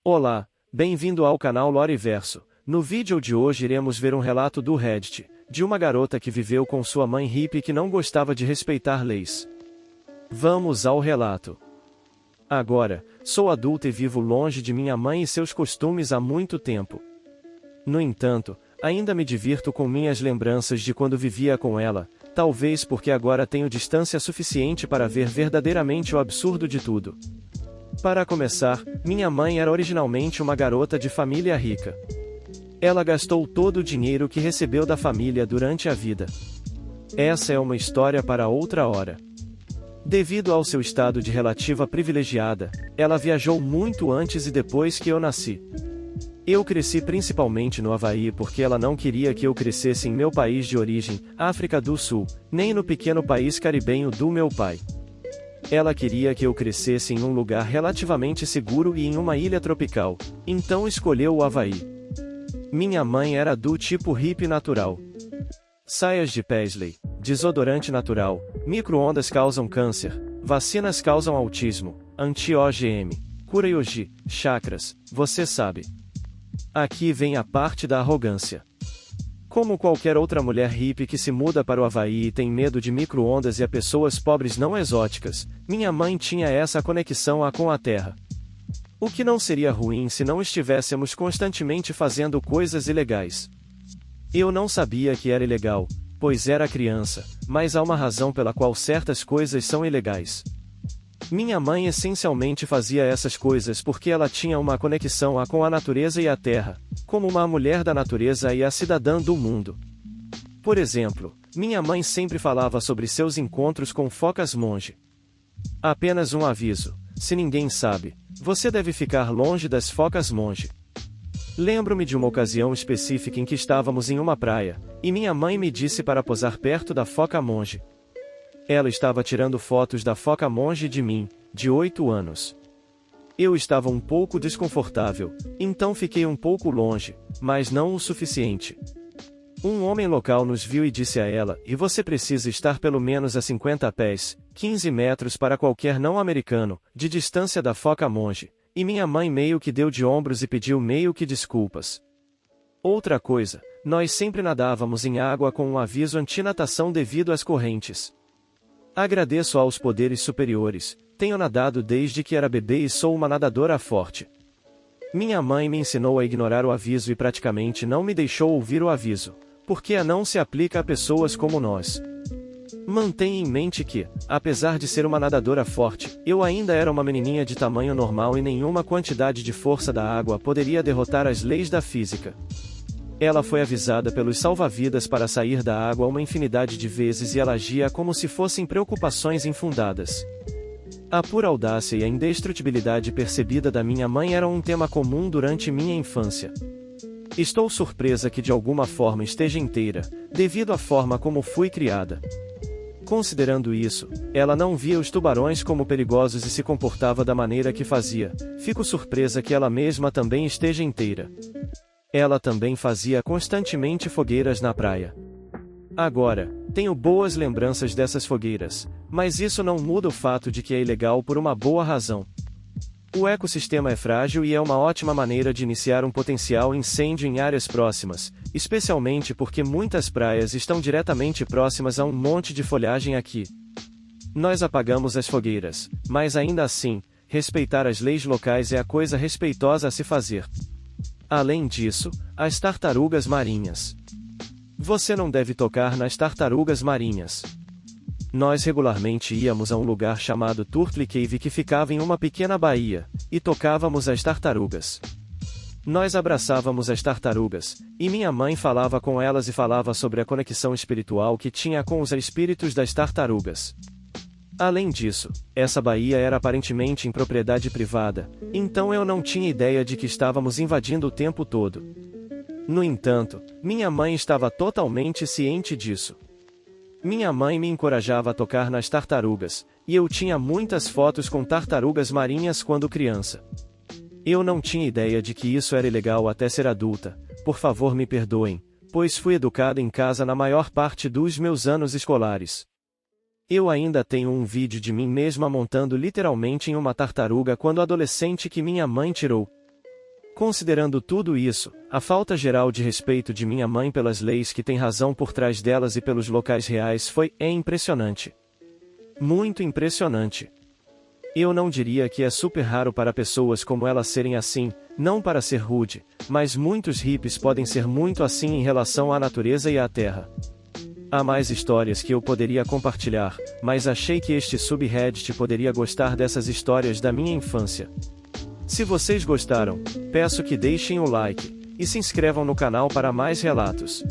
Olá, bem-vindo ao canal Loriverso. No vídeo de hoje iremos ver um relato do Reddit, de uma garota que viveu com sua mãe hippie que não gostava de respeitar leis. Vamos ao relato. Agora, sou adulta e vivo longe de minha mãe e seus costumes há muito tempo. No entanto, ainda me divirto com minhas lembranças de quando vivia com ela, talvez porque agora tenho distância suficiente para ver verdadeiramente o absurdo de tudo. Para começar, minha mãe era originalmente uma garota de família rica. Ela gastou todo o dinheiro que recebeu da família durante a vida. Essa é uma história para outra hora. Devido ao seu estado de relativa privilegiada, ela viajou muito antes e depois que eu nasci. Eu cresci principalmente no Havaí porque ela não queria que eu crescesse em meu país de origem, África do Sul, nem no pequeno país caribenho do meu pai. Ela queria que eu crescesse em um lugar relativamente seguro e em uma ilha tropical, então escolheu o Havaí. Minha mãe era do tipo hippie natural. Saias de Paisley, desodorante natural, micro-ondas causam câncer, vacinas causam autismo, anti-OGM, cura yogi, chakras, você sabe. Aqui vem a parte da arrogância. Como qualquer outra mulher hippie que se muda para o Havaí e tem medo de micro-ondas e a pessoas pobres não exóticas, minha mãe tinha essa conexão com a terra. O que não seria ruim se não estivéssemos constantemente fazendo coisas ilegais. Eu não sabia que era ilegal, pois era criança, mas há uma razão pela qual certas coisas são ilegais. Minha mãe essencialmente fazia essas coisas porque ela tinha uma conexão com a natureza e a terra, como uma mulher da natureza e a cidadã do mundo. Por exemplo, minha mãe sempre falava sobre seus encontros com focas monge. Apenas um aviso: se ninguém sabe, você deve ficar longe das focas monge. Lembro-me de uma ocasião específica em que estávamos em uma praia, e minha mãe me disse para posar perto da foca monge. Ela estava tirando fotos da foca monge de mim, de 8 anos. Eu estava um pouco desconfortável, então fiquei um pouco longe, mas não o suficiente. Um homem local nos viu e disse a ela: "E você precisa estar pelo menos a 50 pés, 15 metros para qualquer não-americano, de distância da foca monge." E minha mãe meio que deu de ombros e pediu meio que desculpas. Outra coisa, nós sempre nadávamos em água com um aviso anti-natação devido às correntes. Agradeço aos poderes superiores, tenho nadado desde que era bebê e sou uma nadadora forte. Minha mãe me ensinou a ignorar o aviso e praticamente não me deixou ouvir o aviso, porque não se aplica a pessoas como nós. Mantenha em mente que, apesar de ser uma nadadora forte, eu ainda era uma menininha de tamanho normal e nenhuma quantidade de força da água poderia derrotar as leis da física. Ela foi avisada pelos salva-vidas para sair da água uma infinidade de vezes e ela agia como se fossem preocupações infundadas. A pura audácia e a indestrutibilidade percebida da minha mãe eram um tema comum durante minha infância. Estou surpresa que de alguma forma esteja inteira, devido à forma como fui criada. Considerando isso, ela não via os tubarões como perigosos e se comportava da maneira que fazia. Fico surpresa que ela mesma também esteja inteira. Ela também fazia constantemente fogueiras na praia. Agora, tenho boas lembranças dessas fogueiras, mas isso não muda o fato de que é ilegal por uma boa razão. O ecossistema é frágil e é uma ótima maneira de iniciar um potencial incêndio em áreas próximas, especialmente porque muitas praias estão diretamente próximas a um monte de folhagem aqui. Nós apagamos as fogueiras, mas ainda assim, respeitar as leis locais é a coisa respeitosa a se fazer. Além disso, as tartarugas marinhas. Você não deve tocar nas tartarugas marinhas. Nós regularmente íamos a um lugar chamado Turtle Cave que ficava em uma pequena baía, e tocávamos as tartarugas. Nós abraçávamos as tartarugas, e minha mãe falava com elas e falava sobre a conexão espiritual que tinha com os espíritos das tartarugas. Além disso, essa baía era aparentemente em propriedade privada, então eu não tinha ideia de que estávamos invadindo o tempo todo. No entanto, minha mãe estava totalmente ciente disso. Minha mãe me encorajava a tocar nas tartarugas, e eu tinha muitas fotos com tartarugas marinhas quando criança. Eu não tinha ideia de que isso era ilegal até ser adulta, por favor me perdoem, pois fui educada em casa na maior parte dos meus anos escolares. Eu ainda tenho um vídeo de mim mesma montando literalmente em uma tartaruga quando adolescente que minha mãe tirou. Considerando tudo isso, a falta geral de respeito de minha mãe pelas leis que tem razão por trás delas e pelos locais reais é impressionante. Muito impressionante. Eu não diria que é super raro para pessoas como ela serem assim, não para ser rude, mas muitos hippies podem ser muito assim em relação à natureza e à terra. Há mais histórias que eu poderia compartilhar, mas achei que este subreddit poderia gostar dessas histórias da minha infância. Se vocês gostaram, peço que deixem o like e se inscrevam no canal para mais relatos.